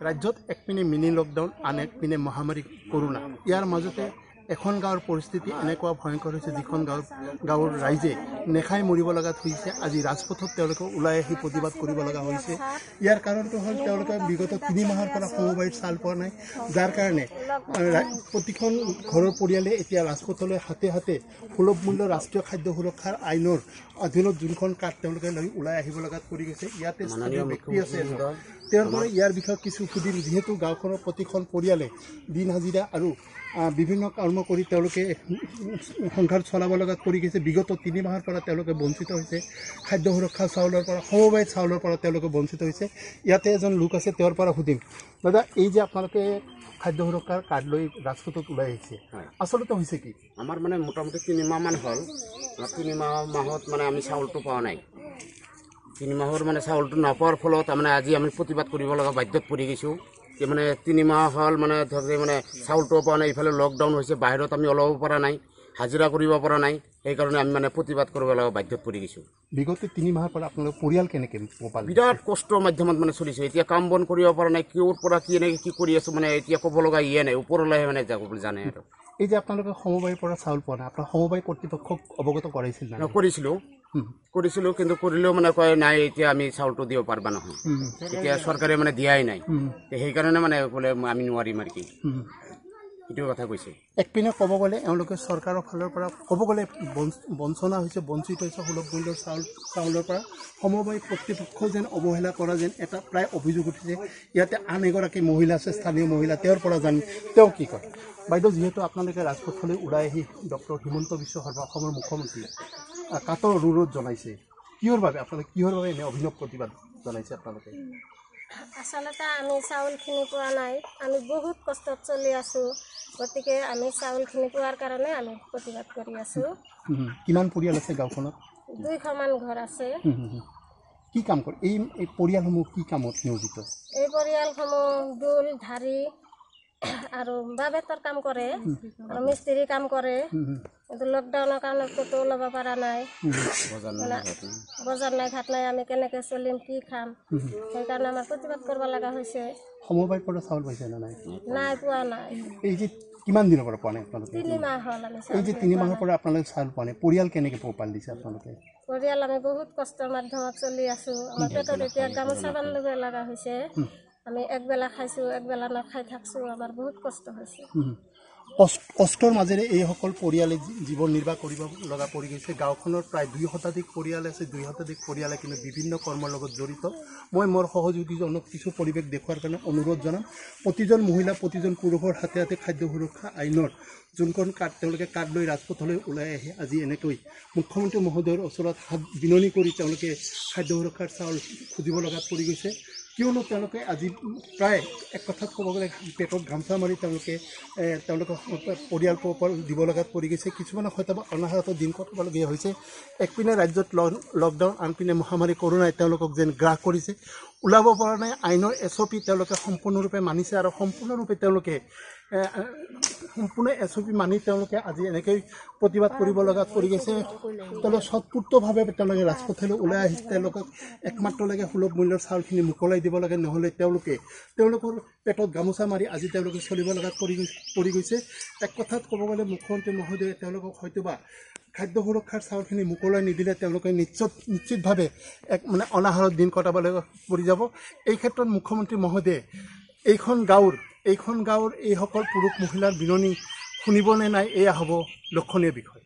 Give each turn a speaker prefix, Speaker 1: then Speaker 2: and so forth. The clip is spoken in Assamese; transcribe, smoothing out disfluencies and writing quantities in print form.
Speaker 1: ৰাজ্যত একপিনে মিনি লকডাউন আন একপিনে মহামাৰী কৰোনা ইয়াৰ মাজতে এখন গাঁৱৰ পৰিস্থিতি এনেকুৱা ভয়ংকৰ হৈছে যিখন গাঁৱৰ ৰাইজে নেখাই মৰিব লগা হৈছে। আজি ৰাজপথত তেওঁলোকে ওলাই আহি প্ৰতিবাদ কৰিব লগা হৈছে। ইয়াৰ কাৰণটো হ'ল তেওঁলোকে বিগত 3 মাহৰ পৰা সমবায়িত চাউল পোৱা নাই, যাৰ কাৰণে প্ৰতিখন ঘৰৰ পৰিয়ালে এতিয়া ৰাজপথলৈ হাতে হাতে সুলভ মূল্য ৰাষ্ট্ৰীয় খাদ্য সুৰক্ষাৰ আইনৰ অধীনত যোনখন কাৰ্ড তেওঁলোকে লৈ ওলাই আহিব লগাত পৰি গৈছে। ইয়াতে স্থানীয় ব্যক্তি আছে তেওঁৰ পৰা ইয়াৰ বিষয়ে কিছু সুধিম, যিহেতু গাঁওখনৰ প্ৰতিখন পৰিয়ালে দিন হাজিৰা আৰু বিভিন্ন কৰ্ম কৰি তেওঁলোকে সংসাৰ চলাব লগাত পৰি গৈছে। বিগত 3 মাহৰ পৰা তেওঁলোকে বঞ্চিত হৈছে খাদ্য সুৰক্ষা চাউলৰ পৰা, সমবায়িত চাউলৰ পৰা তেওঁলোকে বঞ্চিত হৈছে। ইয়াতে এজন লোক আছে, তেওঁৰ পৰা সুধিম, দাদা এই যে আপোনালোকে খাদ্য সুৰক্ষাৰ কাৰ্ড লৈ ৰাজপথত ওলাই আহিছে, আচলতে হৈছে কি?
Speaker 2: আমাৰ মানে মোটামুটি 3 মাহমান হ'ল। 3 মাহত মানে আমি চাউলটো পোৱা নাই। 3 মাহৰ মানে চাউলটো নাপোৱাৰ ফলত মানে আজি আমি প্ৰতিবাদ কৰিব লগা বাধ্যত পৰি গৈছোঁ। মানে 3 মাহ হ'ল মানে ধৰি মানে চাউলটো পোৱা নাই, ইফালে লকডাউন হৈছে, বাহিৰত আমি ওলাব পৰা নাই, হাজিৰা কৰিব পৰা নাই, সেইকাৰণে আমি মানে প্ৰতিবাদ কৰিব লগা বাধ্যত পৰি গৈছোঁ।
Speaker 1: বিগত 3 মাহৰ পৰা আপোনালোকৰ পৰিয়াল কেনেকৈ পালে?
Speaker 2: বিৰাট কষ্টৰ মাধ্যমত মানে চলিছে। এতিয়া কাম বন কৰিব পৰা নাই, কিয়ৰ পৰা কি এনেকৈ কি কৰি আছোঁ মানে এতিয়া ক'ব লগা নাই, ওপৰলৈহে মানে জানে আৰু।
Speaker 1: এই যে আপোনালোকে সমবায়ৰ পৰা চাউল পোৱা নাই, আপোনাৰ সমবায় কৰ্তৃপক্ষক অৱগত কৰাইছিল না?
Speaker 2: কৰিছিলোঁ কিন্তু কৰিলেও মানে কয় নাই, এতিয়া আমি চাউলটো দিব পাৰিবা নহয়, এতিয়া চৰকাৰে মানে দিয়াই নাই, সেইকাৰণে মানে বোলে আমি নোৱাৰিম আৰু কি, সেইটো কথা কৈছে।
Speaker 1: একপিনে ক'ব গ'লে এওঁলোকে চৰকাৰৰ ফালৰ পৰা ক'ব গ'লে বঞ্চনা হৈছে, বঞ্চিত হৈছে সুলভ মূল্যৰ চাউলৰ পৰা। সমবায় কৰ্তৃপক্ষ যেন অৱহেলা কৰা যেন এটা প্ৰায় অভিযোগ উঠিছে। ইয়াতে আন এগৰাকী মহিলা আছে, স্থানীয় মহিলা, তেওঁৰ পৰা জানি তেওঁ কি কয়। বাইদেউ, যিহেতু আপোনালোকে ৰাজপথলৈ ওলাই আহি ডক্টৰ হিমন্ত বিশ্ব শৰ্মা অসমৰ মুখ্যমন্ত্ৰী কাতৰ অনুৰোধ জনাইছে, কিহৰ বাবে এনে অভিনৱ প্ৰতিবাদ জনাইছে আপোনালোকে?
Speaker 3: আচলতে আমি চাউলখিনি পোৱা নাই, আমি বহুত কষ্টত চলি আছোঁ, গতিকে আমি চাউলখিনি পোৱাৰ কাৰণে আমি প্ৰতিবাদ কৰি আছোঁ।
Speaker 1: কিমান পৰিয়াল আছে গাঁওখনত?
Speaker 3: 200মান ঘৰ আছে।
Speaker 1: কি কাম কৰে এই পৰিয়ালসমূহ, কি কামত নিয়োজিত?
Speaker 3: এই পৰিয়ালসমূহ দোল ধাৰী আৰু বাঁহ-বেতৰ কাম কৰে আৰু মিস্ত্ৰী কাম কৰে। কিন্তু লকডাউনৰ কাৰণে ক'তো ওলাব পৰা নাই, বজাৰ নাই, ঘাট নাই, আমি কেনেকৈ চলিম, কি খাম, সেইকাৰণে আমাৰ প্ৰতিবাদ কৰিব লগা হৈছে।
Speaker 1: সমবায়ৰ পৰা চাউল পাইছে নে নাই?
Speaker 3: নাই, পোৱা নাই।
Speaker 1: এই যে কিমান দিনৰ পৰা পোৱা নাই আপোনালোকে?
Speaker 3: 3 মাহ হ'ল আমি।
Speaker 1: এই যে 3 মাহৰ পৰা আপোনালোকে চাউল পোৱা নাই, পৰিয়াল কেনেকৈ পোহপাল দিছে আপোনালোকে?
Speaker 3: পৰিয়াল আমি বহুত কষ্টৰ মাধ্যমত চলি আছোঁ। আমাৰ পেটত এতিয়া গামোচা বান্ধিব লগা হৈছে। আমি একবেলা খাইছোঁ, একবেলা নাখাই থাকছোঁ, আমাৰ বহুত কষ্ট হৈছে।
Speaker 1: কষ্টৰ মাজেৰে এইসকল পৰিয়ালে জীৱন নিৰ্বাহ কৰিব লগা পৰি গৈছে। গাঁওখনৰ প্ৰায় 2 শতাধিক পৰিয়াল আছে, 2 শতাধিক পৰিয়ালে কিন্তু বিভিন্ন কৰ্মৰ লগত জড়িত। মই মোৰ সহযোগীজনক কিছু পৰিৱেশ দেখুৱাৰ কাৰণে অনুৰোধ জনাম। প্ৰতিজন মহিলা, প্ৰতিজন পুৰুষৰ হাতে হাতে খাদ্য সুৰক্ষা আইনৰ যোনখন কাৰ্ড তেওঁলোকে কাৰ্ড লৈ ৰাজপথলৈ ওলাই আহি আজি এনেকৈ মুখ্যমন্ত্ৰী মহোদয়ৰ ওচৰত হাত বিননি কৰি তেওঁলোকে খাদ্য সুৰক্ষাৰ চাউল খুজিব লগাত পৰি গৈছে। কিয়নো তেওঁলোকে আজি প্ৰায় এক কথাত ক'ব গ'লে পেটত গামোচা মাৰি তেওঁলোকে পৰিয়াল পোহপাল দিব লগাত পৰি গৈছে। কিছুমানে হয়তো অনাহাৰত দিন কটাবলগীয়া হৈছে। একপিনে ৰাজ্যত লকডাউন, আনপিনে মহামাৰী কৰোনাই তেওঁলোকক যেন গ্ৰাস কৰিছে। ওলাব পৰা নাই, আইনৰ SOP তেওঁলোকে সম্পূৰ্ণৰূপে মানিছে আৰু সম্পূৰ্ণৰূপে তেওঁলোকে মানি তেওঁলোকে আজি এনেকৈ প্ৰতিবাদ কৰিব লগাত পৰি গৈছে। তেওঁলোকে স্বতঃস্ফূৰ্তভাৱে তেওঁলোকে ৰাজপথলৈ ওলাই আহিছে। তেওঁলোকক একমাত্ৰলৈকে সুলভ মূল্যৰ চাউলখিনি মোকলাই দিব লাগে, নহ'লে তেওঁলোকৰ পেটত গামোচা মাৰি আজি তেওঁলোকে চলিব লগাত পৰি গৈছে। এক কথাত ক'ব গ'লে মুখ্যমন্ত্ৰী মহোদয়ে তেওঁলোকক হয়তোবা খাদ্য সুৰক্ষাৰ চাউলখিনি মোকলাই নিদিলে তেওঁলোকে নিশ্চিতভাৱে মানে অনাহাৰত দিন কটাবলৈ পৰি যাব। এই ক্ষেত্ৰত মুখ্যমন্ত্ৰী মহোদয়ে এইখন গাঁৱৰ এইসকল পুৰুষ মহিলাৰ বিননি শুনিবনে নাই, এয়া হ'ব লক্ষণীয় বিষয়।